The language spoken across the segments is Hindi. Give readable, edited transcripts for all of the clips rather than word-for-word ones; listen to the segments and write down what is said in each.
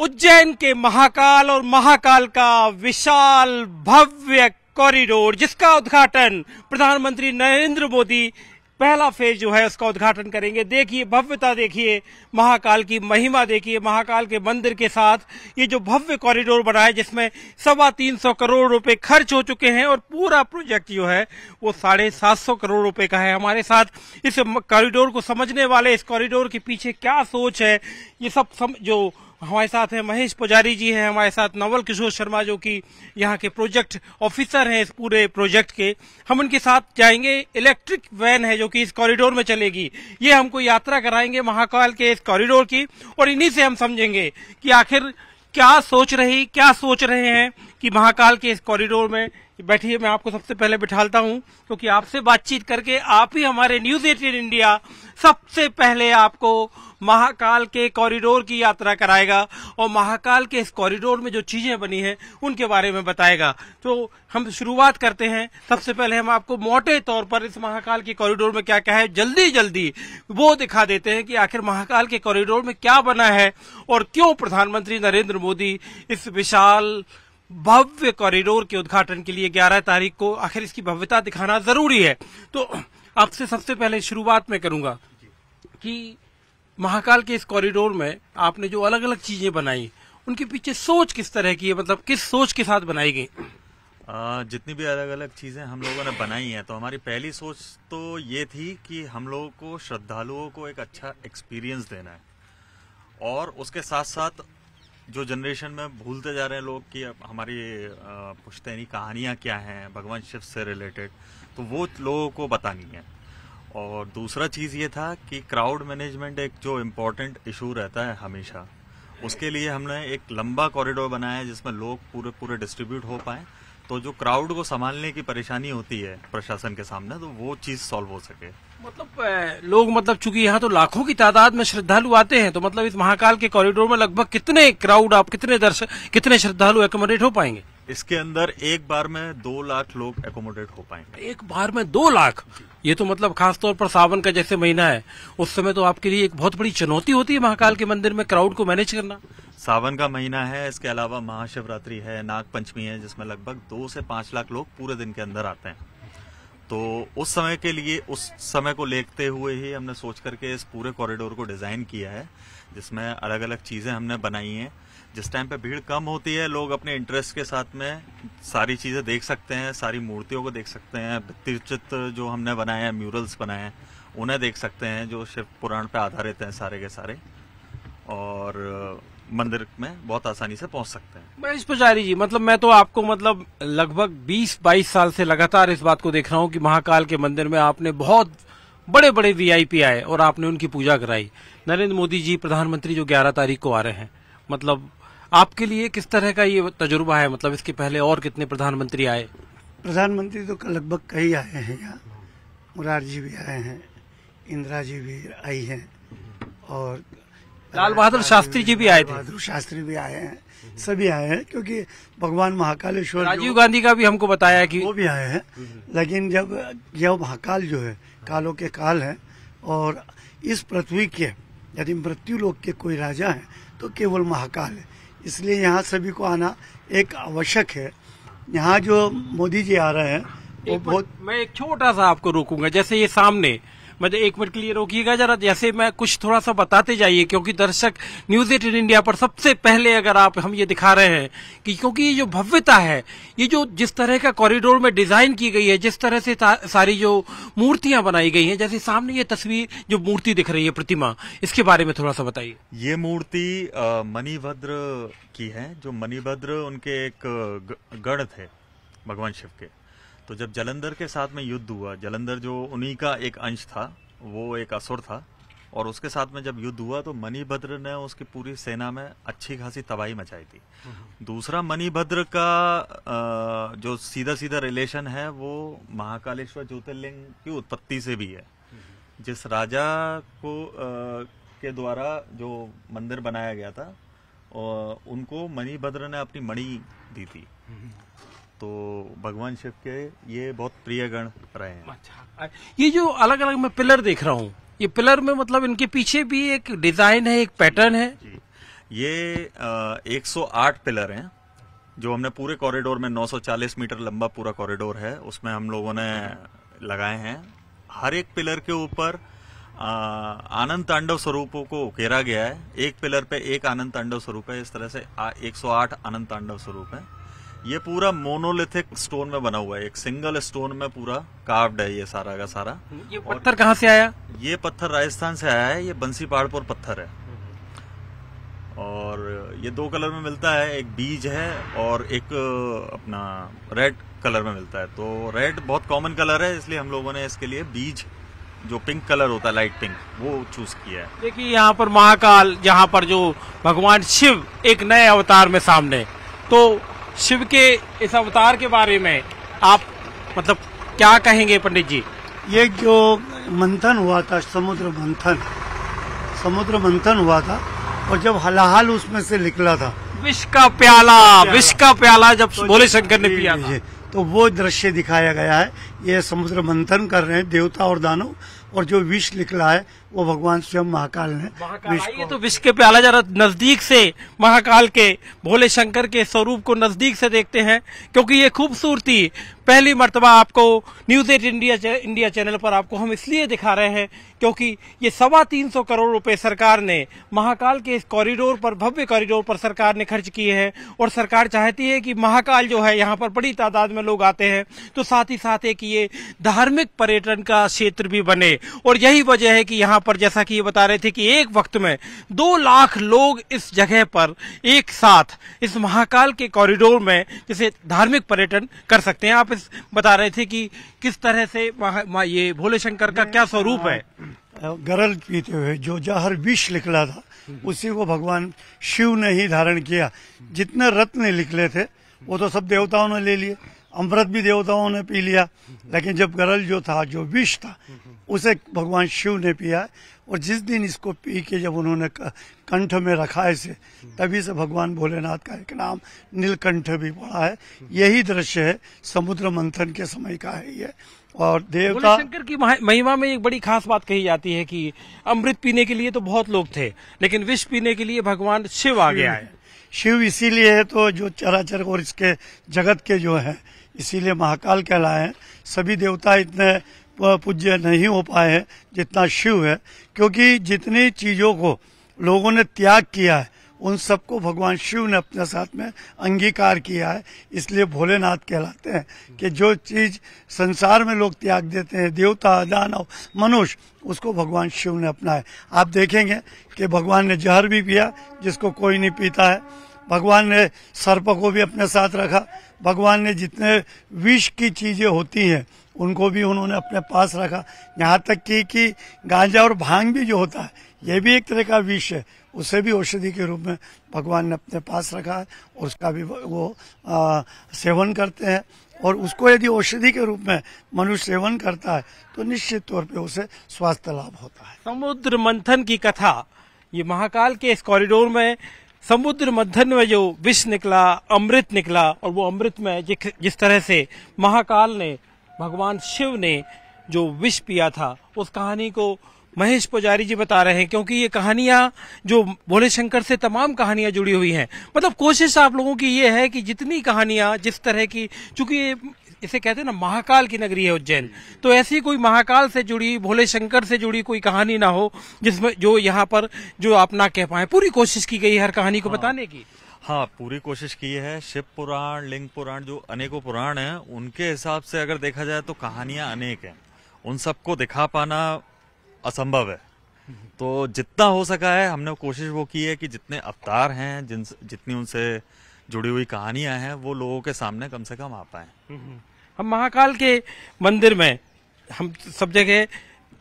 उज्जैन के महाकाल और महाकाल का विशाल भव्य कॉरिडोर, जिसका उद्घाटन प्रधानमंत्री नरेंद्र मोदी पहला फेज जो है उसका उद्घाटन करेंगे। देखिए भव्यता, देखिए महाकाल की महिमा, देखिए महाकाल के मंदिर के साथ ये जो भव्य कॉरिडोर बना है, जिसमें 325 करोड़ रुपए खर्च हो चुके हैं और पूरा प्रोजेक्ट जो है वो 750 करोड़ रुपए का है। हमारे साथ इस कॉरिडोर को समझने वाले, इस कॉरिडोर के पीछे क्या सोच है, ये सब जो हमारे साथ हैं महेश पुजारी जी हैं, हमारे साथ नवल किशोर शर्मा जो कि यहाँ के प्रोजेक्ट ऑफिसर हैं इस पूरे प्रोजेक्ट के। हम उनके साथ जाएंगे। इलेक्ट्रिक वैन है जो कि इस कॉरिडोर में चलेगी, ये हमको यात्रा कराएंगे महाकाल के इस कॉरिडोर की, और इन्हीं से हम समझेंगे कि आखिर क्या सोच रहे हैं कि महाकाल के इस कॉरिडोर में। बैठिए, मैं आपको सबसे पहले बिठालता हूं, क्योंकि आपसे बातचीत करके आप ही हमारे न्यूज 18 इंडिया सबसे पहले आपको महाकाल के कॉरिडोर की यात्रा कराएगा और महाकाल के इस कॉरिडोर में जो चीजें बनी हैं उनके बारे में बताएगा। तो हम शुरुआत करते हैं। सबसे पहले हम आपको मोटे तौर पर इस महाकाल के कॉरिडोर में क्या क्या है जल्दी वो दिखा देते हैं कि आखिर महाकाल के कॉरिडोर में क्या बना है और क्यों प्रधानमंत्री नरेंद्र मोदी इस विशाल भव्य कॉरिडोर के उद्घाटन के लिए 11 तारीख को आखिर इसकी भव्यता दिखाना जरूरी है। तो आपसे सबसे पहले शुरुआत में करूंगा कि महाकाल के इस कॉरिडोर में आपने जो अलग अलग चीजें बनाई, उनके पीछे सोच किस तरह की है, मतलब किस सोच के साथ बनाई गई? जितनी भी अलग अलग चीजें हम लोगों ने बनाई हैं, तो हमारी पहली सोच तो ये थी कि हम लोगों को श्रद्धालुओं को एक अच्छा एक्सपीरियंस देना है, और उसके साथ साथ जो जनरेशन में भूलते जा रहे हैं लोग कि हमारी पुश्तैनी कहानियां क्या हैं भगवान शिव से रिलेटेड, तो वो लोगों को बतानी है। और दूसरा चीज ये था कि क्राउड मैनेजमेंट एक जो इम्पोर्टेंट इशू रहता है हमेशा, उसके लिए हमने एक लंबा कॉरिडोर बनाया है जिसमें लोग पूरे डिस्ट्रीब्यूट हो पाए, तो जो क्राउड को संभालने की परेशानी होती है प्रशासन के सामने, तो वो चीज सॉल्व हो सके। मतलब चूंकि यहाँ तो लाखों की तादाद में श्रद्धालु आते हैं, तो मतलब इस महाकाल के कॉरिडोर में लगभग कितने क्राउड, आप कितने श्रद्धालु एकोमोडेट हो पाएंगे? इसके अंदर एक बार में 2 लाख लोग एकोमोडेट हो पाएंगे। एक बार में 2 लाख? ये तो मतलब खासतौर पर सावन का जैसे महीना है, उस समय तो आपके लिए एक बहुत बड़ी चुनौती होती है महाकाल के मंदिर में क्राउड को मैनेज करना। सावन का महीना है, इसके अलावा महाशिवरात्रि है, नाग पंचमी है, जिसमें लगभग 2 से 5 लाख लोग पूरे दिन के अंदर आते हैं। तो उस समय के लिए, उस समय को लेते हुए ही हमने सोच करके इस पूरे कॉरिडोर को डिजाइन किया है, जिसमें अलग अलग चीजें हमने बनाई हैं। जिस टाइम पे भीड़ कम होती है, लोग अपने इंटरेस्ट के साथ में सारी चीजें देख सकते हैं, सारी मूर्तियों को देख सकते हैं, भित्ति चित्र जो हमने बनाए हैं, म्यूरल्स बनाए हैं, उन्हें देख सकते हैं जो शिव पुराण पे आधारित हैं सारे के सारे, और मंदिर में बहुत आसानी से पहुंच सकते हैं। महेश पुजारी जी, मतलब मैं तो आपको लगभग 20-22 साल से लगातार इस बात को देख रहा हूँ कि महाकाल के मंदिर में आपने बहुत बड़े बड़े वीआईपी आए और आपने उनकी पूजा कराई। नरेंद्र मोदी जी प्रधानमंत्री जो 11 तारीख को आ रहे हैं, मतलब आपके लिए किस तरह का ये तजुर्बा है? मतलब इसके पहले और कितने प्रधानमंत्री आए? प्रधानमंत्री तो लगभग कई आए हैं यहाँ। मुरार जी भी आए हैं, इंदिरा जी भी आई हैं, और लाल बहादुर शास्त्री जी भी आए थे। बहादुर शास्त्री भी आए हैं, सभी आए हैं, क्योंकि भगवान महाकालेश्वर, राजीव गांधी का भी हमको बताया कि वो भी आए हैं। लेकिन जब यह महाकाल जो है कालों के काल है, और इस पृथ्वी के यदि मृत्यु लोक के कोई राजा है तो केवल महाकाल है, इसलिए यहाँ सभी को आना एक आवश्यक है। यहाँ जो मोदी जी आ रहे हैं वो बहुत, मैं एक छोटा सा आपको रोकूंगा, जैसे ये सामने, मतलब 1 मिनट के लिए रोकिएगा जरा, जैसे मैं कुछ थोड़ा सा बताते जाइए, क्योंकि दर्शक न्यूज 18 इंडिया पर सबसे पहले अगर हम ये दिखा रहे हैं कि क्योंकि ये जो भव्यता है, ये जो जिस तरह का कॉरिडोर में डिजाइन की गई है, जिस तरह से सारी जो मूर्तियां बनाई गई हैं, जैसे सामने ये तस्वीर जो मूर्ति दिख रही है, प्रतिमा, इसके बारे में थोड़ा सा बताइए। ये मूर्ति मणिभद्र की है, जो मणिभद्र उनके एक गढ़ थे भगवान शिव के। तो जब जालंधर के साथ में युद्ध हुआ, जालंधर जो उन्हीं का एक अंश था, वो एक असुर था, और उसके साथ में जब युद्ध हुआ तो मणिभद्र ने उसकी पूरी सेना में अच्छी खासी तबाही मचाई थी। दूसरा, मणिभद्र का जो सीधा सीधा रिलेशन है वो महाकालेश्वर ज्योतिर्लिंग की उत्पत्ति से भी है। जिस राजा को के द्वारा जो मंदिर बनाया गया था, उनको मणिभद्र ने अपनी मणि दी थी, तो भगवान शिव के ये बहुत प्रिय गण रहे हैं। अच्छा, ये जो अलग अलग मैं पिलर देख रहा हूँ, ये पिलर में मतलब इनके पीछे भी एक डिजाइन है, एक पैटर्न है। जी, ये 108 पिलर हैं जो हमने पूरे कॉरिडोर में 940 मीटर लंबा पूरा कॉरिडोर है, उसमें हम लोगों ने लगाए हैं। हर एक पिलर के ऊपर आनंद तांडव स्वरूपों को उकेरा गया है। एक पिलर पे एक आनंद तांडव स्वरूप है। इस तरह से 108 आनंद तांडव स्वरूप है। ये पूरा मोनोलिथिक स्टोन में बना हुआ है, एक सिंगल स्टोन में पूरा कार्व्ड है ये सारा का सारा। ये पत्थर कहाँ से आया? ये पत्थर राजस्थान से आया है। ये बंसी पहाड़पुर पत्थर है और ये 2 कलर में मिलता है, एक बीज है और एक अपना रेड कलर में मिलता है। तो रेड बहुत कॉमन कलर है, इसलिए हम लोगों ने इसके लिए बीज जो पिंक कलर होता है, लाइट पिंक, वो चूज किया है। देखिए यहाँ पर महाकाल, यहाँ पर जो भगवान शिव एक नए अवतार में सामने, तो शिव के इस अवतार के बारे में आप मतलब क्या कहेंगे पंडित जी? ये जो मंथन हुआ था, समुद्र मंथन हुआ था और जब हलाहल उसमें से निकला था, विष का प्याला जब भोले शंकर ने पिया था, तो वो दृश्य दिखाया गया है। ये समुद्र मंथन कर रहे हैं देवता और दानव, और जो विष निकला है वो भगवान स्वयं महाकाल ने विष को। तो विष के प्याला जरा नजदीक से महाकाल के भोले शंकर के स्वरूप को नजदीक से देखते हैं, क्योंकि ये खूबसूरती पहली मर्तबा आपको न्यूज 8 इंडिया चैनल पर आपको हम इसलिए दिखा रहे हैं क्योंकि ये 325 करोड़ रुपए सरकार ने महाकाल के इस कॉरिडोर पर, भव्य कॉरिडोर पर सरकार ने खर्च किए हैं। और सरकार चाहती है कि महाकाल जो है यहाँ पर बड़ी तादाद में लोग आते हैं, तो साथ ही साथ एक ये धार्मिक पर्यटन का क्षेत्र भी बने। और यही वजह है कि यहाँ पर, जैसा कि ये बता रहे थे कि एक वक्त में 2 लाख लोग इस जगह पर एक साथ इस महाकाल के कॉरिडोर में जैसे धार्मिक पर्यटन कर सकते हैं। आप इस बता रहे थे कि किस तरह से ये भोले शंकर का क्या स्वरूप है। गरल पीते हुए जो जहर विष निकला था, उसी को भगवान शिव ने ही धारण किया। जितने रत्न निकले थे वो तो सब देवताओं ने ले लिए, अमृत भी देवताओं ने पी लिया, लेकिन जब गरल जो था, जो विष था, उसे भगवान शिव ने पिया। और जिस दिन इसको पी के जब उन्होंने कंठ में रखा इसे, तभी से भगवान भोलेनाथ का एक नाम नीलकंठ भी पड़ा है। यही दृश्य है, समुद्र मंथन के समय का है ये। और देवता भोले शंकर की महिमा में एक बड़ी खास बात कही जाती है कि अमृत पीने के लिए तो बहुत लोग थे, लेकिन विष पीने के लिए भगवान शिव आ गया है। शिव इसीलिए है तो जो चराचर और इसके जगत के जो है, इसीलिए महाकाल कहलाए हैं। सभी देवता इतने पूज्य नहीं हो पाए हैं जितना शिव है, क्योंकि जितनी चीजों को लोगों ने त्याग किया है उन सबको भगवान शिव ने अपने साथ में अंगीकार किया है। इसलिए भोलेनाथ कहलाते हैं कि जो चीज संसार में लोग त्याग देते हैं, देवता, दानव, मनुष्य, उसको भगवान शिव ने अपनाया। आप देखेंगे कि भगवान ने जहर भी पिया जिसको कोई नहीं पीता है। भगवान ने सर्प को भी अपने साथ रखा। भगवान ने जितने विष की चीजें होती हैं उनको भी उन्होंने अपने पास रखा। यहाँ तक कि गांजा और भांग भी जो होता है, ये भी एक तरह का विष है, उसे भी औषधि के रूप में भगवान ने अपने पास रखा है और उसका भी वो सेवन करते हैं। और उसको यदि औषधि के रूप में मनुष्य सेवन करता है तो निश्चित तौर पे उसे स्वास्थ्य लाभ होता है। समुद्र मंथन की कथा, ये महाकाल के इस कॉरिडोर में समुद्र मंथन में जो विष निकला, अमृत निकला, और वो अमृत में जिस तरह से महाकाल ने, भगवान शिव ने जो विष पिया था, उस कहानी को महेश पुजारी जी बता रहे हैं। क्योंकि ये कहानियां जो भोले शंकर से तमाम कहानियां जुड़ी हुई हैं, मतलब कोशिश आप लोगों की ये है कि जितनी कहानियां जिस तरह की, चूंकि इसे कहते हैं ना महाकाल की नगरी है उज्जैन, तो ऐसी कोई महाकाल से जुड़ी, भोले शंकर से जुड़ी कोई कहानी ना हो जिसमें जो यहाँ पर जो आप ना कह पाए। पूरी कोशिश की गई हर कहानी को बताने की। हाँ, पूरी कोशिश की है। शिव पुराण, लिंग पुराण, जो अनेकों पुराण हैं, उनके हिसाब से अगर देखा जाए तो कहानियां अनेक हैं। उन सबको दिखा पाना असंभव है। तो जितना हो सका है हमने कोशिश वो की है कि जितने अवतार हैं, जितनी उनसे जुड़ी हुई कहानियां हैं, वो लोगों के सामने कम से कम आ पाए। हम महाकाल के मंदिर में, हम सब जगह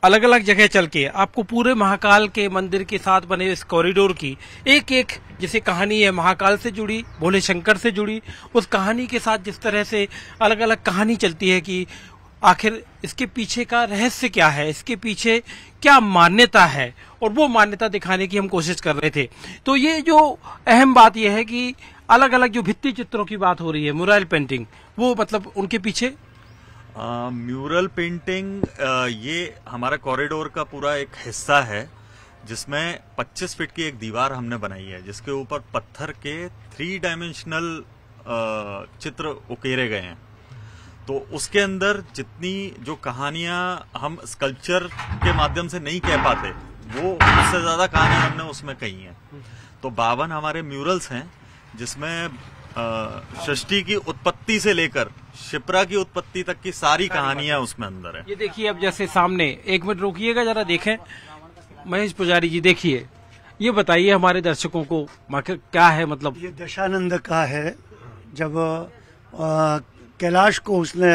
अलग अलग जगह चल के आपको पूरे महाकाल के मंदिर के साथ बने इस कॉरिडोर की एक एक जैसे कहानी है महाकाल से जुड़ी, भोले शंकर से जुड़ी, उस कहानी के साथ जिस तरह से अलग अलग कहानी चलती है कि आखिर इसके पीछे का रहस्य क्या है, इसके पीछे क्या मान्यता है, और वो मान्यता दिखाने की हम कोशिश कर रहे थे। तो ये जो अहम बात यह है कि अलग अलग जो भित्ति चित्रों की बात हो रही है, म्यूरल पेंटिंग, वो मतलब उनके पीछे म्यूरल पेंटिंग ये हमारा कॉरिडोर का पूरा एक हिस्सा है जिसमें 25 फीट की एक दीवार हमने बनाई है, जिसके ऊपर पत्थर के 3 डायमेंशनल चित्र उकेरे गए हैं। तो उसके अंदर जितनी जो कहानियां हम स्कल्पचर के माध्यम से नहीं कह पाते, वो उससे ज्यादा कहानियां हमने उसमें कही हैं। तो 52 हमारे म्यूरल्स हैं, जिसमें सृष्टि की उत्पत्ति से लेकर शिप्रा की उत्पत्ति तक की सारी कहानियां उसमें अंदर है। ये देखिए, अब जैसे सामने, एक मिनट रोकिएगा जरा, देखें महेश पुजारी जी, देखिए ये बताइए हमारे दर्शकों को क्या है, मतलब ये दशानंद का है। जब कैलाश को उसने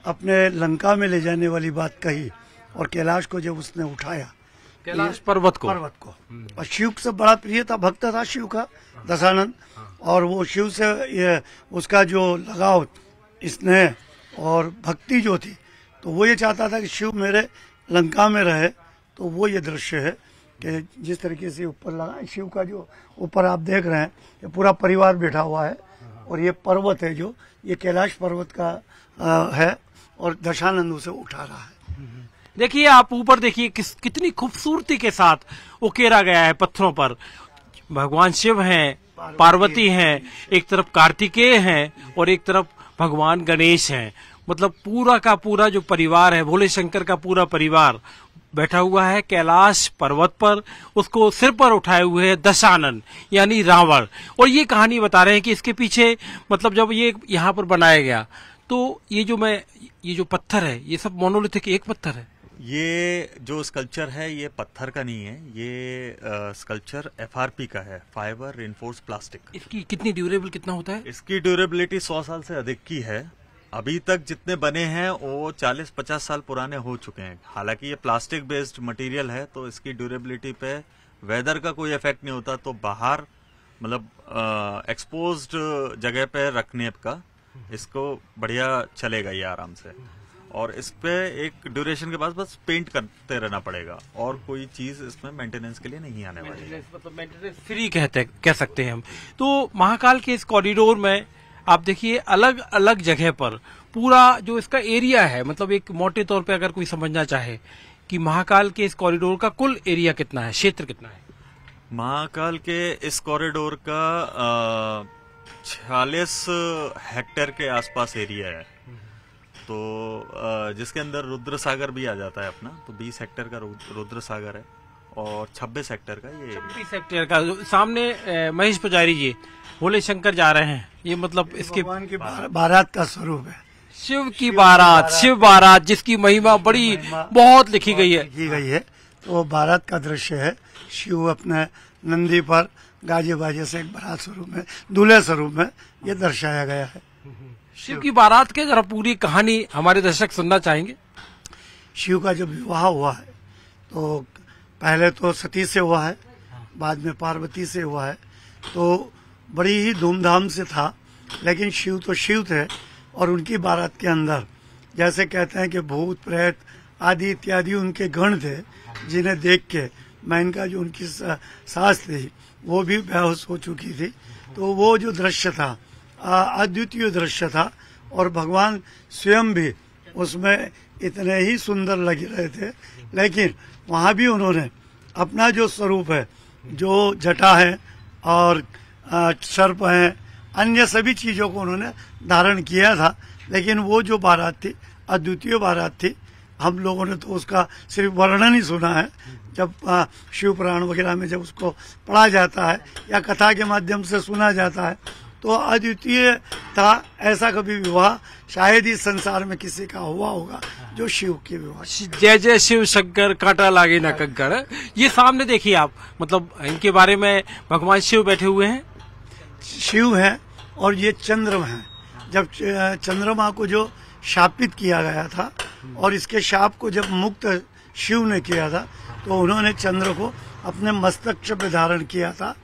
अपने लंका में ले जाने वाली बात कही और कैलाश को जब उसने उठाया, कैलाश पर्वत को, और शिव से बड़ा प्रिय था, भक्त था शिव का दशानंद, और वो शिव से ये उसका जो लगाव, स्नेह और भक्ति जो थी, तो वो ये चाहता था कि शिव मेरे लंका में रहे। तो वो ये दृश्य है कि जिस तरीके से ऊपर लगा शिव का, जो ऊपर आप देख रहे हैं, ये पूरा परिवार बैठा हुआ है, और ये पर्वत है जो ये कैलाश पर्वत का है, और दशानंद उसे उठा रहा है। देखिए आप ऊपर देखिए कितनी खूबसूरती के साथ उकेरा गया है पत्थरों पर। भगवान शिव हैं, पार्वती हैं, एक तरफ कार्तिकेय हैं और एक तरफ भगवान गणेश हैं। मतलब पूरा का पूरा जो परिवार है, भोले शंकर का पूरा परिवार बैठा हुआ है कैलाश पर्वत पर। उसको सिर पर उठाए हुए है दशानन यानी रावण। और ये कहानी बता रहे हैं कि इसके पीछे, मतलब जब ये यहाँ पर बनाया गया, तो ये जो पत्थर है, ये सब मोनोलिथिक एक पत्थर है। ये जो स्कल्पचर है ये पत्थर का नहीं है, ये स्कल्पचर FRP का है, फाइबर रेनफोर्स प्लास्टिक। इसकी कितनी ड्यूरेबल कितना होता है? इसकी ड्यूरेबिलिटी 100 साल से अधिक की है। अभी तक जितने बने हैं वो 40-50 साल पुराने हो चुके हैं। हालांकि ये प्लास्टिक बेस्ड मटेरियल है, तो इसकी ड्यूरेबिलिटी पे वेदर का कोई इफेक्ट नहीं होता। तो बाहर मतलब एक्सपोज्ड जगह पे रखने का इसको बढ़िया चलेगा ये आराम से। और इस पे एक ड्यूरेशन के बाद बस पेंट करते रहना पड़ेगा, और कोई चीज इसमें मेंटेनेंस के लिए नहीं आने वाली है। मतलब मेंटेनेंस फ्री कह सकते हैं हम। तो महाकाल के इस कॉरिडोर में आप देखिए अलग अलग जगह पर पूरा जो इसका एरिया है, मतलब एक मोटे तौर पे अगर कोई समझना चाहे कि महाकाल के इस कॉरिडोर का कुल एरिया कितना है, क्षेत्र कितना है? महाकाल के इस कॉरिडोर का 46 हेक्टेयर के आसपास एरिया है। तो जिसके अंदर रुद्र सागर भी आ जाता है अपना। तो 20 हेक्टेयर का रुद्र सागर है और 26 हेक्टेयर का ये 26 हेक्टेयर का। सामने महेश पुजारी जी भोले शंकर जा रहे हैं, ये मतलब इसके भगवान की बारात का स्वरूप है। शिव की बारात, शिव बारात जिसकी महिमा बड़ी बहुत लिखी गई है। तो वो बारात का दृश्य है। शिव अपने नंदी पर गाजे बाजे से एक बारात स्वरूप में, दूल्हे स्वरूप में ये दर्शाया गया है। शिव की बारात के जरा पूरी कहानी हमारे दर्शक सुनना चाहेंगे। शिव का जब विवाह हुआ है तो पहले तो सती से हुआ है, बाद में पार्वती से हुआ है। तो बड़ी ही धूमधाम से था, लेकिन शिव तो शिव थे और उनकी बारात के अंदर जैसे कहते हैं कि भूत प्रेत आदि इत्यादि उनके गण थे, जिन्हें देख के मैं इनका जो उनकी सास थी वो भी बेहोश हो चुकी थी। तो वो जो दृश्य था अद्वितीय दृश्य था, और भगवान स्वयं भी उसमें इतने ही सुंदर लग रहे थे। लेकिन वहाँ भी उन्होंने अपना जो स्वरूप है, जो जटा है और सर्प है, अन्य सभी चीजों को उन्होंने धारण किया था। लेकिन वो जो बारात थी अद्वितीय बारात थी। हम लोगों ने तो उसका सिर्फ वर्णन ही सुना है, जब शिव पुराण वगैरह में जब उसको पढ़ा जाता है या कथा के माध्यम से सुना जाता है तो अद्वितीय था। ऐसा कभी विवाह शायद ही संसार में किसी का हुआ होगा जो शिव के विवाह। जय जय शिव शंकर कांटा लागे ना कंकड़। ये सामने देखिए आप, मतलब इनके बारे में भगवान शिव बैठे हुए हैं। शिव है और ये चंद्रमा है। जब चंद्रमा को जो शापित किया गया था और इसके शाप को जब मुक्त शिव ने किया था तो उन्होंने चंद्र को अपने मस्तक पे धारण किया था।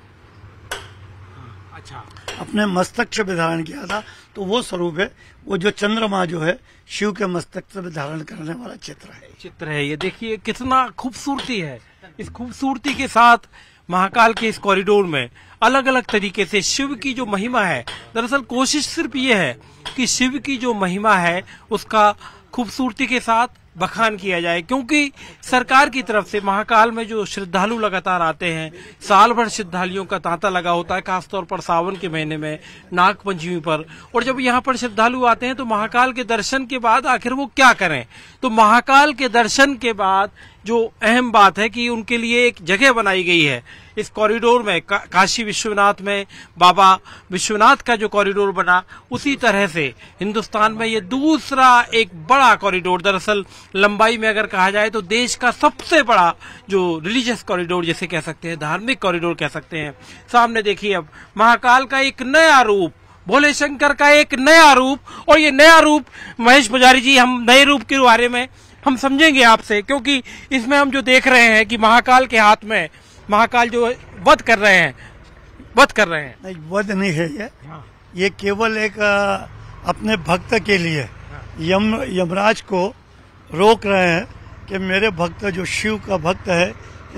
अच्छा, अपने मस्तक पे धारण किया था। तो वो स्वरूप है, वो जो चंद्रमा जो है शिव के मस्तक पे धारण करने वाला चित्र है। ये देखिए कितना खूबसूरती है। इस खूबसूरती के साथ महाकाल के इस कॉरिडोर में अलग अलग तरीके से शिव की जो महिमा है, दरअसल कोशिश सिर्फ ये है कि शिव की जो महिमा है उसका खूबसूरती के साथ बखान किया जाए, क्योंकि सरकार की तरफ से महाकाल में जो श्रद्धालु लगातार आते हैं, साल भर श्रद्धालुओं का तांता लगा होता है, खासतौर पर सावन के महीने में, नाग पंचमी पर। और जब यहाँ पर श्रद्धालु आते हैं तो महाकाल के दर्शन के बाद आखिर वो क्या करें, तो महाकाल के दर्शन के बाद जो अहम बात है कि उनके लिए एक जगह बनाई गई है इस कॉरिडोर में। काशी विश्वनाथ में बाबा विश्वनाथ का जो कॉरिडोर बना, उसी तरह से हिंदुस्तान में ये दूसरा एक बड़ा कॉरिडोर, दरअसल लंबाई में अगर कहा जाए तो देश का सबसे बड़ा जो रिलीजियस कॉरिडोर जिसे कह सकते हैं, धार्मिक कॉरिडोर कह सकते हैं। सामने देखिए अब महाकाल का एक नया रूप, भोले शंकर का एक नया रूप। और ये नया रूप महेश पुजारी जी, हम नए रूप के बारे में हम समझेंगे आपसे, क्योंकि इसमें हम जो देख रहे हैं कि महाकाल के हाथ में, महाकाल जो वध कर रहे हैं। नहीं, वध नहीं है ये केवल एक अपने भक्त के लिए यमराज को रोक रहे हैं कि मेरे भक्त जो शिव का भक्त है,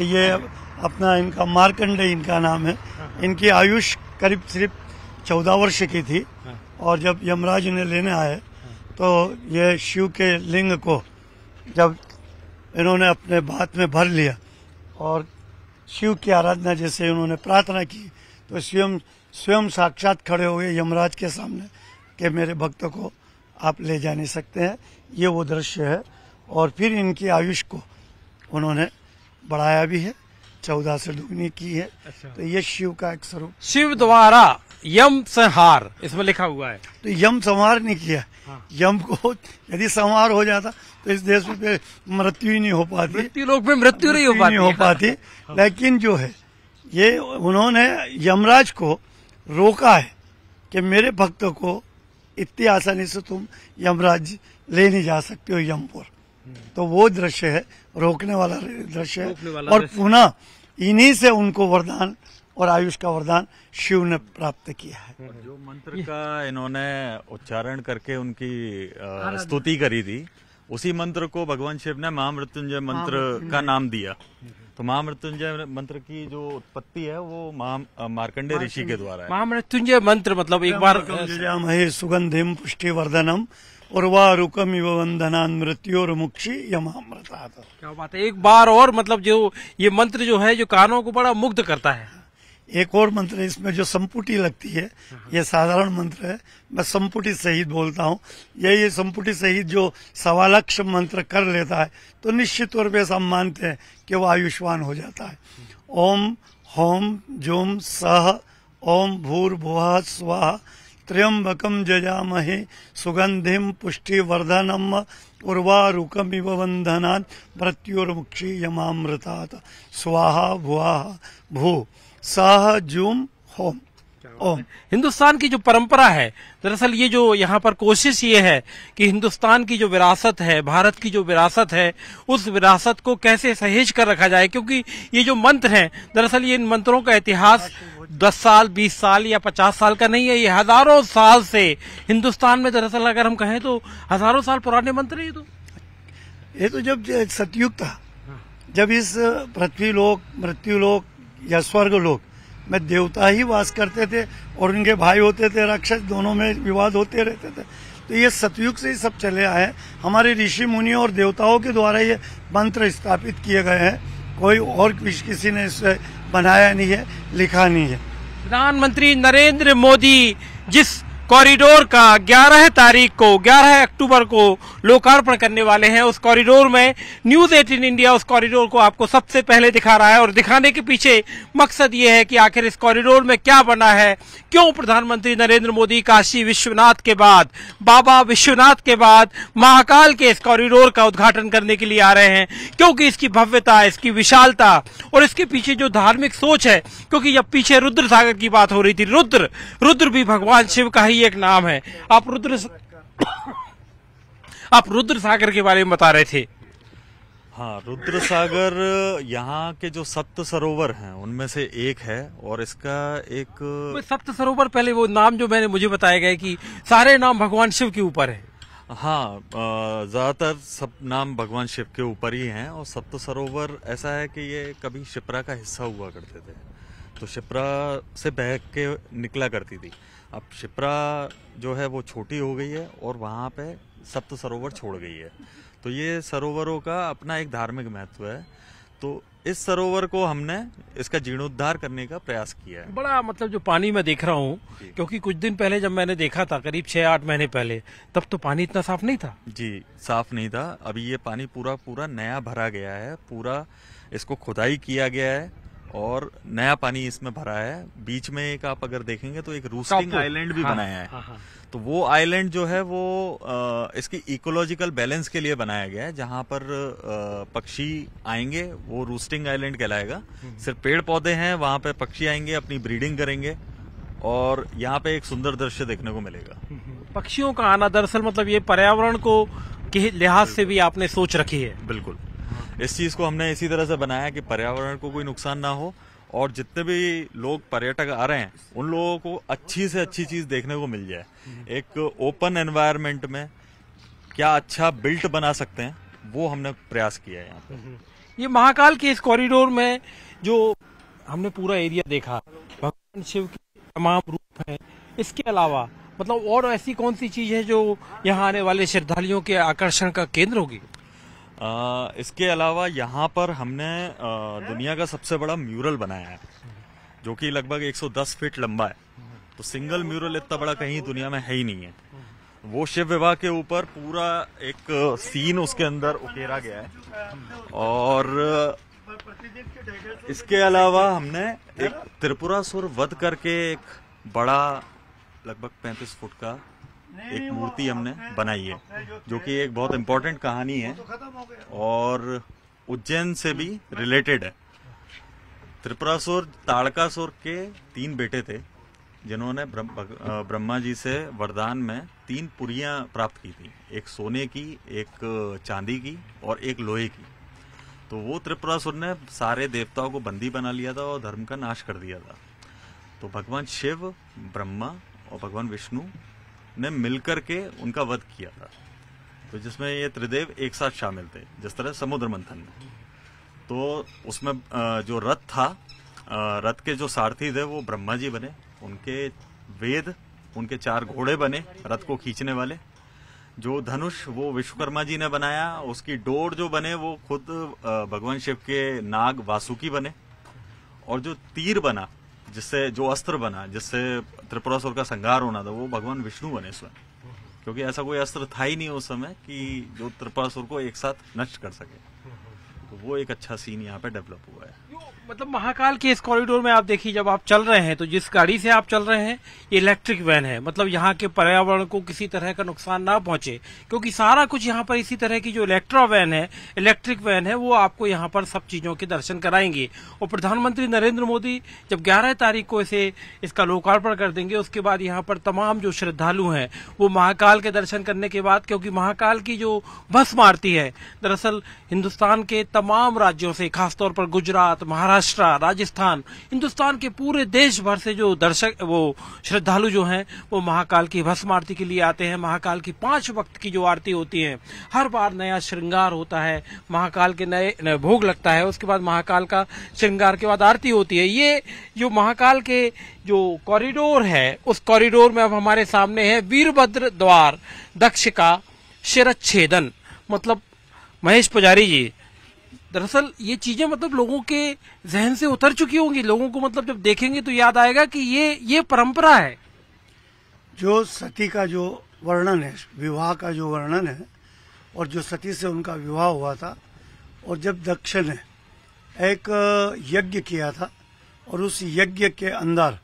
ये अपना इनका मार्कंडेय इनका नाम है, इनकी आयुष करीब सिर्फ 14 वर्ष की थी। और जब यमराज इन्हें लेने आए तो ये शिव के लिंग को जब इन्होंने अपने बात में भर लिया और शिव की आराधना जैसे उन्होंने प्रार्थना की, तो स्वयं साक्षात खड़े हो गए यमराज के सामने कि मेरे भक्त को आप ले जा नहीं सकते हैं। ये वो दृश्य है। और फिर इनकी आयुष को उन्होंने बढ़ाया भी है, 14 से दुगनी की है। तो ये शिव का एक स्वरूप, शिव द्वारा यम संहार इसमें लिखा हुआ है। तो यम संहार नहीं किया। यम को यदि संहार हो जाता तो इस देश में मृत्यु ही नहीं हो पाती, मृत्यु लोक में मृत्यु नहीं हो पाती। लेकिन जो है ये उन्होंने यमराज को रोका है कि मेरे भक्त को इतनी आसानी से तुम यमराज ले नहीं जा सकते हो यमपुर। तो वो दृश्य है, रोकने वाला दृश्य है। और पुनः इन्हीं से उनको वरदान और आयुष का वरदान शिव ने प्राप्त किया है। जो मंत्र का इन्होंने उच्चारण करके उनकी स्तुति करी थी, उसी मंत्र को भगवान शिव ने महामृत्युंजय मंत्र का नाम दिया। तो महामृत्युंजय मंत्र की जो उत्पत्ति है वो मार्कंडेय ऋषि के द्वारा है। महामृत्युंजय मंत्र मतलब एक बार महे सुगंधिम पुष्टि वर्धनम उर्वारुकम इव वंदनान मृत्योर मुक्षि यमामृतात्। क्या बात है, एक बार और मतलब जो ये मंत्र जो है जो कानों को बड़ा मुग्ध करता है। एक और मंत्र है इसमें जो संपुटी लगती है, ये साधारण मंत्र है, मैं संपुटी सहित बोलता हूँ। ये संपुटी सहित जो 1.25 लाख मंत्र कर लेता है तो निश्चित तौर पे हम मानते हैं कि वो आयुष्मान हो जाता है। ओम होम जुम सह ओम भूर्भुवः स्वः त्र्यंबकम जजामहे सुगंधिम पुष्टि वर्धनम उर्वारुकमिव वंदनान् मृत्योर्मुक्षि यमामृतात्। स्वाहा भुवाः भू सह जुम होम ओम। हिंदुस्तान की जो परंपरा है, दरअसल ये जो यहाँ पर कोशिश ये है कि हिंदुस्तान की जो विरासत है, भारत की जो विरासत है, उस विरासत को कैसे सहेज कर रखा जाए। क्योंकि ये जो मंत्र हैं, दरअसल ये इन मंत्रों का इतिहास 10 साल 20 साल या 50 साल का नहीं है, ये हजारों साल से हिंदुस्तान में, दरअसल अगर हम कहें तो हजारों साल पुराने मंत्र हैं। ये तो जब सतयुग था, जब इस पृथ्वी लोक, मृत्यु लोक या स्वर्ग लोक में देवता ही वास करते थे और उनके भाई होते थे राक्षस, दोनों में विवाद होते रहते थे। तो ये सतयुग से ही सब चले आए। हमारे ऋषि मुनियों और देवताओं के द्वारा ये मंत्र स्थापित किए गए हैं, कोई और किसी ने इसे बनाया नहीं है, लिखा नहीं है। प्रधानमंत्री नरेंद्र मोदी जिस कॉरिडोर का 11 अक्टूबर को लोकार्पण करने वाले हैं, उस कॉरिडोर में न्यूज 18 इंडिया उस कॉरिडोर को आपको सबसे पहले दिखा रहा है। और दिखाने के पीछे मकसद ये है कि आखिर इस कॉरिडोर में क्या बना है, क्यों प्रधानमंत्री नरेंद्र मोदी काशी विश्वनाथ के बाद, बाबा विश्वनाथ के बाद महाकाल के इस कॉरिडोर का उद्घाटन करने के लिए आ रहे हैं। क्योंकि इसकी भव्यता, इसकी विशालता और इसके पीछे जो धार्मिक सोच है, क्योंकि जब पीछे रुद्र सागर की बात हो रही थी, रुद्र भी भगवान शिव का ही एक नाम है। आप रुद्र सागर के बारे में बता रहे थे। हाँ, रुद्र सागर यहाँ के जो सप्त सरोवर हैं उनमें से एक है। और इसका एक सप्त सरोवर, पहले वो नाम जो मुझे बताया गया कि सारे नाम भगवान शिव के ऊपर है। हाँ, ज्यादातर सब नाम भगवान शिव के ऊपर ही हैं। और सप्त सरोवर ऐसा है कि ये कभी शिप्रा का हिस्सा हुआ करते थे, तो शिप्रा से बह के निकला करती थी। अब शिप्रा जो है वो छोटी हो गई है और वहाँ पे सप्त सरोवर छोड़ गई है। तो ये सरोवरों का अपना एक धार्मिक महत्व है। तो इस सरोवर को हमने इसका जीर्णोद्धार करने का प्रयास किया है। बड़ा मतलब जो पानी मैं देख रहा हूँ, क्योंकि कुछ दिन पहले जब मैंने देखा था, करीब 6-8 महीने पहले, तब तो पानी इतना साफ नहीं था। जी, साफ नहीं था। अभी ये पानी पूरा नया भरा गया है, पूरा इसको खुदाई किया गया है और नया पानी इसमें भरा है। बीच में एक आप अगर देखेंगे तो एक रूस्टिंग आइलैंड भी बनाया है। हाँ। तो वो आइलैंड जो है वो इसकी इकोलॉजिकल बैलेंस के लिए बनाया गया है। जहां पर पक्षी आएंगे वो रूस्टिंग आइलैंड कहलाएगा। सिर्फ पेड़ पौधे हैं, वहां पे पक्षी आएंगे, अपनी ब्रीडिंग करेंगे और यहाँ पे एक सुंदर दृश्य देखने को मिलेगा। पक्षियों का आना दरअसल मतलब ये पर्यावरण को के लिहाज से भी आपने सोच रखी है। बिल्कुल, इस चीज को हमने इसी तरह से बनाया कि पर्यावरण को कोई नुकसान ना हो और जितने भी लोग पर्यटक आ रहे हैं उन लोगों को अच्छी से अच्छी चीज देखने को मिल जाए। एक ओपन एनवायरनमेंट में क्या अच्छा बिल्ट बना सकते हैं वो हमने प्रयास किया है यहाँ पे। ये महाकाल के इस कॉरिडोर में जो हमने पूरा एरिया देखा, भगवान शिव के तमाम रूप हैं, इसके अलावा मतलब और ऐसी कौन सी चीज है जो यहाँ आने वाले श्रद्धालुओं के आकर्षण का केंद्र होगी? इसके अलावा यहाँ पर हमने दुनिया का सबसे बड़ा म्यूरल बनाया है जो कि लगभग 110 फीट लंबा है। तो सिंगल म्यूरल इतना बड़ा कहीं दुनिया में है ही नहीं है। वो शिव विवाह के ऊपर पूरा एक सीन उसके अंदर उकेरा गया है। और इसके अलावा हमने एक त्रिपुरासुर वध करके एक बड़ा लगभग 35 फुट का एक मूर्ति हमने बनाई है जो कि एक बहुत इम्पोर्टेंट कहानी है और उज्जैन से भी रिलेटेड है। त्रिपुरासुर ताड़कासुर के 3 बेटे थे जिन्होंने ब्रह्मा जी से वरदान में 3 पुरियां प्राप्त की थी, एक सोने की, एक चांदी की और एक लोहे की। तो वो त्रिपुरासुर ने सारे देवताओं को बंदी बना लिया था और धर्म का नाश कर दिया था। तो भगवान शिव, ब्रह्मा और भगवान विष्णु ने मिलकर के उनका वध किया था। तो जिसमें ये त्रिदेव एक साथ शामिल थे, जिस तरह समुद्र मंथन में। तो उसमें जो रथ था, रथ के जो सारथी थे वो ब्रह्मा जी बने, उनके वेद, उनके 4 घोड़े बने रथ को खींचने वाले। जो धनुष वो विश्वकर्मा जी ने बनाया, उसकी डोर जो बने वो खुद भगवान शिव के नाग वासुकी बने। और जो तीर बना, जिससे जो अस्त्र बना जिससे त्रिपुरासुर का संहार होना था, वो भगवान विष्णु बने स्वयं, क्योंकि ऐसा कोई अस्त्र था ही नहीं उस समय कि जो त्रिपुरासुर को एक साथ नष्ट कर सके। तो वो एक अच्छा सीन यहाँ पे डेवलप हुआ है। मतलब महाकाल के इस कॉरिडोर में आप देखिए, जब आप चल रहे हैं तो जिस गाड़ी से आप चल रहे हैं ये इलेक्ट्रिक वैन है। मतलब यहाँ के पर्यावरण को किसी तरह का नुकसान ना पहुंचे, क्योंकि सारा कुछ यहाँ पर इसी तरह की जो इलेक्ट्रिक वैन है वो आपको यहाँ पर सब चीजों के दर्शन कराएंगे। और प्रधानमंत्री नरेंद्र मोदी जब 11 तारीख को इसका लोकार्पण कर देंगे, उसके बाद यहाँ पर तमाम जो श्रद्धालु हैं वो महाकाल के दर्शन करने के बाद, क्योंकि महाकाल की जो भस्म आरती है दरअसल हिंदुस्तान के तमाम राज्यों से, खासतौर पर गुजरात, महाराष्ट्र, राजस्थान, हिंदुस्तान के पूरे देश भर से जो दर्शक वो श्रद्धालु जो हैं वो महाकाल की भस्म आरती के लिए आते हैं। महाकाल की 5 वक्त की जो आरती होती है, हर बार नया श्रृंगार होता है, महाकाल के नए भोग लगता है, उसके बाद महाकाल का श्रृंगार के बाद आरती होती है। ये जो महाकाल के जो कॉरिडोर है, उस कॉरिडोर में अब हमारे सामने है वीरभद्र द्वार दक्ष का शिरच्छेदन। मतलब महेश पुजारी जी, दरअसल ये चीजें मतलब लोगों के जहन से उतर चुकी होंगी। लोगों को मतलब जब देखेंगे तो याद आएगा कि ये परंपरा है। जो सती का जो वर्णन है, विवाह का जो वर्णन है, और जो सती से उनका विवाह हुआ था, और जब दक्ष ने एक यज्ञ किया था और उस यज्ञ के अंदर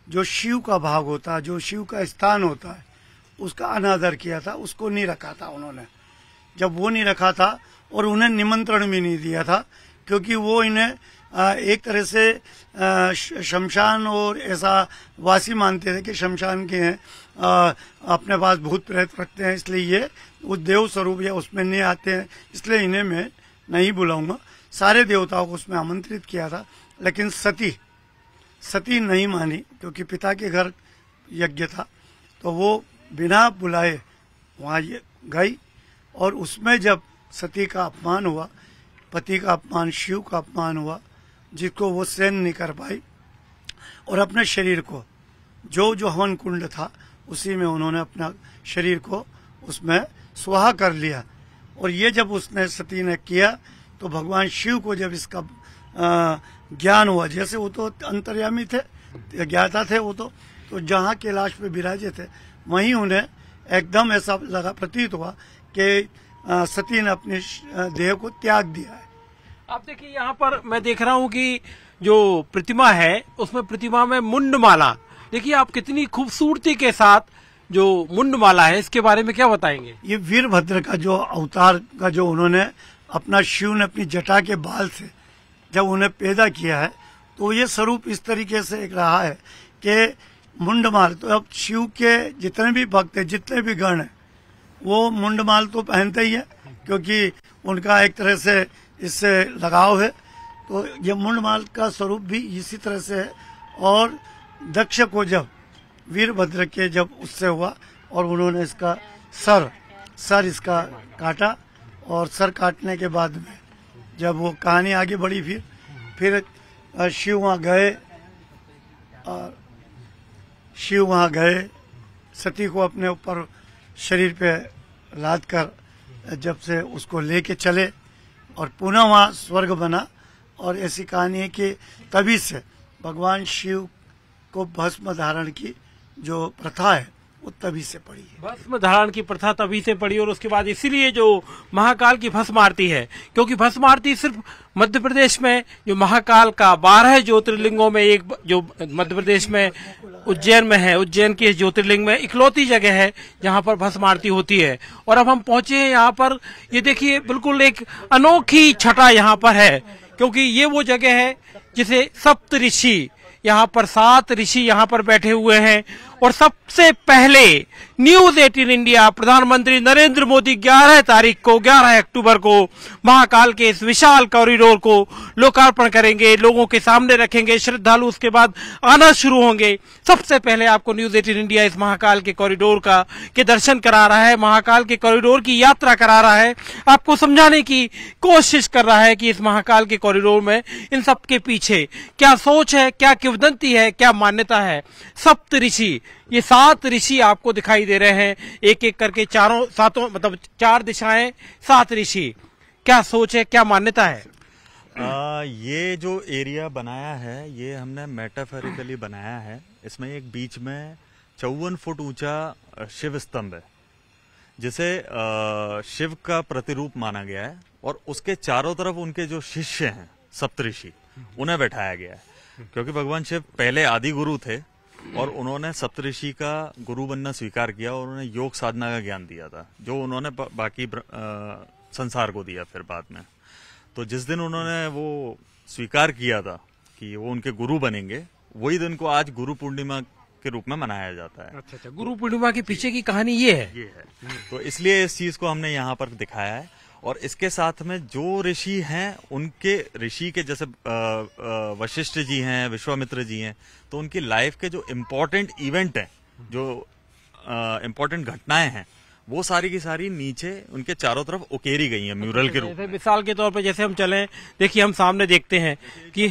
जो शिव का भाग होता है, जो शिव का स्थान होता है, उसका अनादर किया था, उसको नहीं रखा था उन्होंने। जब वो नहीं रखा था और उन्हें निमंत्रण भी नहीं दिया था, क्योंकि वो इन्हें एक तरह से शमशान और ऐसा वासी मानते थे कि शमशान के हैं, अपने पास भूत प्रेत रखते हैं, इसलिए ये उस देव स्वरूप या उसमें नहीं आते हैं, इसलिए इन्हें मैं नहीं बुलाऊंगा। सारे देवताओं को उसमें आमंत्रित किया था, लेकिन सती नहीं मानी, क्योंकि पिता के घर यज्ञ था, तो वो बिना बुलाए वहाँ गई। और उसमें जब सती का अपमान हुआ, पति का अपमान, शिव का अपमान हुआ, जिसको वो सहन नहीं कर पाई, और अपने शरीर को जो हवन कुंड था उसी में उन्होंने अपना शरीर को उसमें स्वाहा कर लिया। और ये जब उसने सती ने किया तो भगवान शिव को जब इसका ज्ञान हुआ, जैसे वो तो अंतर्यामी थे, ज्ञाता थे वो तो जहाँ कैलाश पे विराजे थे वहीं उन्हें एकदम ऐसा लगा, प्रतीत हुआ कि सती ने अपने देह को त्याग दिया है। आप देखिए यहाँ पर मैं देख रहा हूँ कि जो प्रतिमा है उसमें प्रतिमा में मुंडमाला, देखिए आप कितनी खूबसूरती के साथ जो मुंडमाला है इसके बारे में क्या बताएंगे? ये वीरभद्र का जो अवतार का जो उन्होंने अपना शिव ने अपनी जटा के बाल से जब उन्हें पैदा किया है तो ये स्वरूप इस तरीके से एक रहा है कि मुंडमाल, तो अब शिव के जितने भी भक्त हैं, जितने भी गण हैं, वो मुंडमाल तो पहनते ही है क्योंकि उनका एक तरह से इससे लगाव है। तो ये मुंडमाल का स्वरूप भी इसी तरह से है। और दक्ष को जब वीरभद्र के जब उससे हुआ और उन्होंने इसका सर इसका काटा, और सर काटने के बाद में जब वो कहानी आगे बढ़ी फिर शिव वहाँ गए, और शिव वहाँ गए, सती को अपने ऊपर शरीर पे लाद कर जब से उसको लेके चले और पुनः वहाँ स्वर्ग बना। और ऐसी कहानी है कि तभी से भगवान शिव को भस्म धारण की जो प्रथा है वो तभी से पड़ी है। भस्म धारण की प्रथा तभी से पड़ी और उसके बाद इसीलिए जो महाकाल की भस्म आरती है, क्योंकि भस्म आरती सिर्फ मध्य प्रदेश में जो महाकाल का 12 ज्योतिर्लिंगों में एक जो मध्य प्रदेश में उज्जैन में है, उज्जैन के ज्योतिर्लिंग में इकलौती जगह है जहां पर भस्म आरती होती है। और अब हम पहुंचे हैं यहाँ पर, ये देखिए बिल्कुल एक अनोखी छटा यहाँ पर है, क्योंकि ये वो जगह है जिसे सप्त ऋषि, यहाँ पर 7 ऋषि यहाँ पर बैठे हुए हैं। और सबसे पहले न्यूज 18 इंडिया प्रधानमंत्री नरेंद्र मोदी 11 अक्टूबर को महाकाल के इस विशाल कॉरिडोर को लोकार्पण करेंगे, लोगों के सामने रखेंगे, श्रद्धालु उसके बाद आना शुरू होंगे। सबसे पहले आपको न्यूज 18 इंडिया इस महाकाल के कॉरिडोर के दर्शन करा रहा है, महाकाल के कॉरिडोर की यात्रा करा रहा है, आपको समझाने की कोशिश कर रहा है कि इस महाकाल के कॉरिडोर में इन सब के पीछे क्या सोच है, क्या किंवदंती है, क्या मान्यता है। सप्त ऋषि, ये 7 ऋषि आपको दिखाई दे रहे हैं, एक एक करके 4 दिशाएं, 7 ऋषि। क्या सोच है, क्या मान्यता है? ये जो एरिया बनाया है ये हमने मेटाफोरिकली बनाया है। इसमें एक बीच में 54 फुट ऊंचा शिव स्तंभ है जिसे शिव का प्रतिरूप माना गया है, और उसके चारों तरफ उनके जो शिष्य हैं सप्तऋषि उन्हें बैठाया गया है, क्योंकि भगवान शिव पहले आदि गुरु थे और उन्होंने सप्तऋषि का गुरु बनना स्वीकार किया और उन्हें योग साधना का ज्ञान दिया था, जो उन्होंने बाकी संसार को दिया फिर बाद में। तो जिस दिन उन्होंने वो स्वीकार किया था कि वो उनके गुरु बनेंगे, वही दिन को आज गुरु पूर्णिमा के रूप में मनाया जाता है। अच्छा, गुरु पूर्णिमा के पीछे की कहानी ये है। तो इसलिए इस चीज को हमने यहाँ पर दिखाया है। और इसके साथ में जो ऋषि हैं, उनके ऋषि के जैसे वशिष्ठ जी हैं, विश्वामित्र जी हैं, तो उनकी लाइफ के जो इम्पोर्टेंट इवेंट हैं, जो इम्पोर्टेंट घटनाएं हैं, वो सारी की सारी नीचे उनके चारों तरफ उकेरी गई हैं म्यूरल के रूप में। मिसाल के तौर पर जैसे हम चलें, देखिए हम सामने देखते हैं कि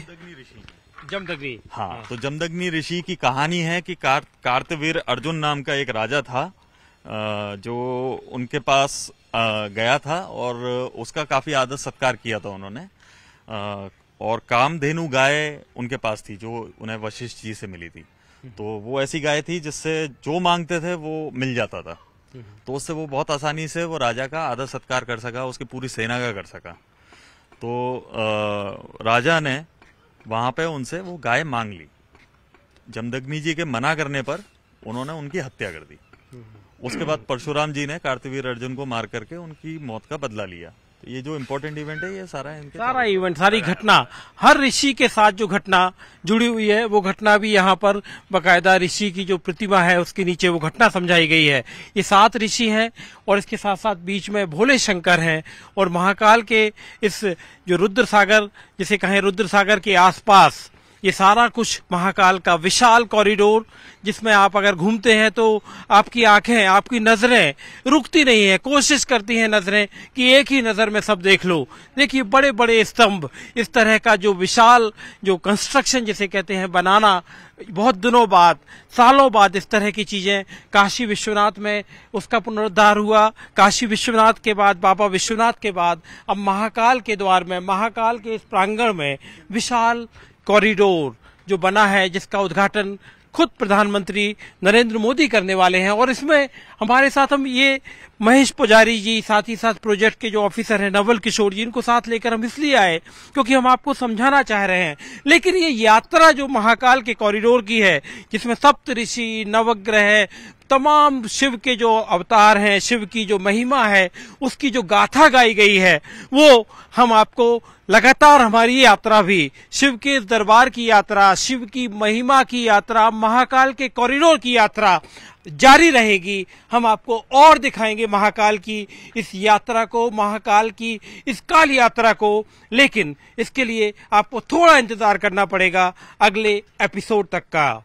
जमदग्नि, हाँ, तो जमदग्नि ऋषि की कहानी है कि कार्तवीर अर्जुन नाम का एक राजा था जो उनके पास गया था और उसका काफी आदर सत्कार किया था उन्होंने। और कामधेनु गाय उनके पास थी जो उन्हें वशिष्ठ जी से मिली थी। तो वो ऐसी गाय थी जिससे जो मांगते थे वो मिल जाता था, तो उससे वो बहुत आसानी से वो राजा का आदर सत्कार कर सका, उसकी पूरी सेना का कर सका। तो राजा ने वहां पे उनसे वो गाय मांग ली। जमदग्नि जी के मना करने पर उन्होंने उनकी हत्या कर दी। उसके बाद परशुराम जी ने कार्तवीर अर्जुन को मार करके उनकी मौत का बदला लिया। तो ये जो इम्पोर्टेंट इवेंट है, ये सारा इवेंट, सारी घटना, हर ऋषि के साथ जो घटना जुड़ी हुई है वो घटना भी यहाँ पर बकायदा ऋषि की जो प्रतिमा है उसके नीचे वो घटना समझाई गई है। ये 7 ऋषि हैं और इसके साथ साथ बीच में भोले शंकर हैं। और महाकाल के इस जो रुद्र सागर जिसे कहें, रुद्र सागर के आसपास ये सारा कुछ महाकाल का विशाल कॉरिडोर, जिसमें आप अगर घूमते हैं तो आपकी आंखें, आपकी नजरें रुकती नहीं है, कोशिश करती हैं नजरें कि एक ही नजर में सब देख लो। देखिए बड़े बड़े स्तंभ, इस तरह का जो विशाल जो कंस्ट्रक्शन जिसे कहते हैं बनाना, बहुत दिनों बाद, सालों बाद इस तरह की चीजें काशी विश्वनाथ में उसका पुनरुद्धार हुआ। काशी विश्वनाथ के बाद, बाबा विश्वनाथ के बाद, अब महाकाल के द्वार में, महाकाल के इस प्रांगण में विशाल कॉरिडोर जो बना है, जिसका उद्घाटन खुद प्रधानमंत्री नरेंद्र मोदी करने वाले हैं। और इसमें हमारे साथ हम ये महेश पुजारी जी, साथ ही साथ प्रोजेक्ट के जो ऑफिसर हैं नवल किशोर जी, इनको साथ लेकर हम इसलिए आए क्योंकि हम आपको समझाना चाह रहे हैं। लेकिन ये यात्रा जो महाकाल के कॉरिडोर की है, जिसमें सप्त ऋषि, नवग्रह, तमाम शिव के जो अवतार हैं, शिव की जो महिमा है, उसकी जो गाथा गाई गई है, वो हम आपको लगातार, हमारी यात्रा भी शिव के इस दरबार की यात्रा, शिव की महिमा की यात्रा, महाकाल के कॉरिडोर की यात्रा जारी रहेगी। हम आपको और दिखाएंगे महाकाल की इस यात्रा को, महाकाल की इस काल यात्रा को। लेकिन इसके लिए आपको थोड़ा इंतजार करना पड़ेगा अगले एपिसोड तक का।